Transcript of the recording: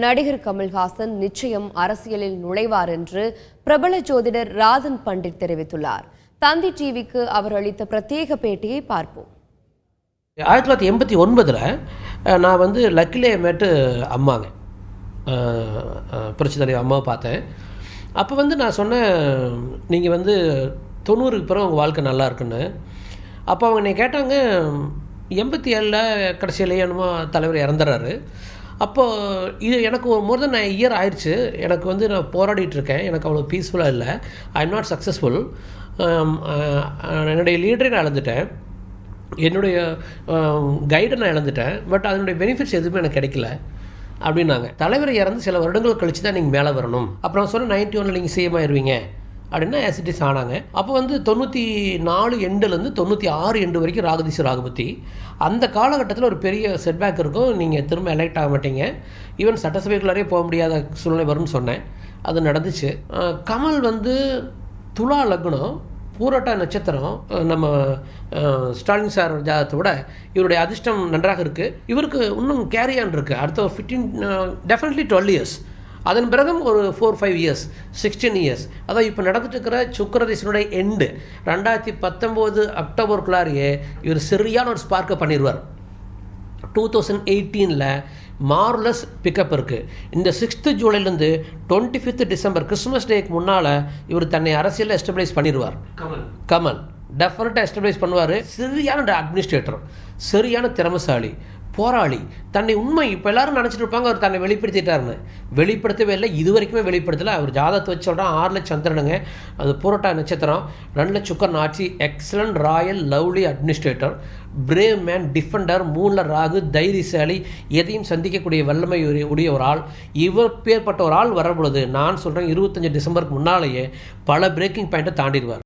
நடிகர் கமல்ஹாசன் நிச்சயம் அரசியலில் நுழைவார் என்று பிரபல ஜோதிடர் ராதன் பண்டிட் தெரிவித்துள்ளார். தந்தி டிவிக்கு அவர் அளித்த பிரத்யேக பேட்டியை பார்ப்போம். 1989 நான் லக்கிலே மேட்டு அம்மாங்க புரட்சி தலைவர் அம்மாவை பார்த்தேன். அப்போ நான் சொன்னேன், நீங்கள் 90க்கு பிறகு உங்கள் வாழ்க்கை நல்லா இருக்குன்னு. அப்போ அவங்க என்னை கேட்டாங்க, 87 கடைசியிலேயே என்னமோ தலைவர் இறந்துறாரு. அப்போது இது எனக்கு ஒரு மோர் தென் இயர் ஆயிடுச்சு. எனக்கு நான் போராடிட்டுருக்கேன். எனக்கு அவ்வளோ பீஸ்ஃபுல்லாக இல்லை. I am not successful. என்னுடைய லீடரை நான் இழந்துட்டேன், என்னுடைய கைடை நான் இழந்துட்டேன். பட் அதனுடைய பெனிஃபிட்ஸ் எதுவுமே எனக்கு கிடைக்கல அப்படின்னாங்க. தலைவரை இறந்து சில வருடங்கள் கழித்து தான் நீங்கள் மேலே வரணும். அப்புறம் சொன்னால் 91 நீங்கள் சிஎம் ஆயிடுவீங்க அப்படின்னா ஆசிட்டிஸ் ஆனாங்க. அப்போ 94 எண்டுலேருந்து 96 எண்டு வரைக்கும் ராகதீஷ் ராகுபதி. அந்த காலகட்டத்தில் ஒரு பெரிய செட்பேக் இருக்கும். நீங்கள் திரும்ப எலெக்ட் ஆக மாட்டீங்க. ஈவன் சட்டசபைக்குள்ளாரே போக முடியாத சூழ்நிலை வரும்னு சொன்னேன். அது நடந்துச்சு. கமல் துலா லக்னம், பூரட்டா நட்சத்திரம். நம்ம ஸ்டாலின் சார் ஜாதகத்தை விட இவருடைய அதிர்ஷ்டம் நன்றாக இருக்குது. இவருக்கு இன்னும் கேரியான் இருக்குது. அடுத்த 12 இயர்ஸ். அதன் பிறகும் ஒரு 4-5 இயர்ஸ், 16 இயர்ஸ். அதான் இப்போ நடந்துட்டு இருக்கிற சுக்கிரதீசனுடைய எண்டு 2019 அக்டோபருக்குள்ளாரியே இவர் சரியான ஒரு ஸ்பார்க்கை பண்ணிடுவார். 2018 மார்லஸ் பிக்கப் இருக்குது. இந்த 6th ஜூலைலேருந்து 25th டிசம்பர் கிறிஸ்மஸ் டேக்கு முன்னால் இவர் தன்னை அரசியலில் எஸ்டபிளைஸ் பண்ணிடுவார். கமல் டெஃபினட்டாக எஸ்டபிளைஸ் பண்ணுவார். சரியான அட்மினிஸ்ட்ரேட்டர், சரியான திறமசாலி, போராளி. தன்னை உண்மை இப்போ எல்லாரும் நினச்சிட்டு இருப்பாங்க அவர் தன்னை வெளிப்படுத்திட்டாருன்னு. வெளிப்படுத்தவே இல்லை, இது வரைக்குமே வெளிப்படுத்தலை. அவர் ஜாதகத்தை வச்சு சொல்கிறான் 6 லட்சம் சந்திரனுங்க, அது பூரட்டா நட்சத்திரம், 2 லட்சம் சுக்கரன் ஆட்சி, excellent Royal lovely administrator, brave man, Defender, 3ல் Rahu, தைரியசாலி, எதையும் சந்திக்கக்கூடிய வல்லமை உடைய ஒரு ஆள். இவர் பேர்பட்ட ஒரு ஆள் வர பொழுது நான் சொல்கிறேன் 25 டிசம்பருக்கு முன்னாலேயே பல பிரேக்கிங் பாயிண்ட்டை தாண்டிடுவார்.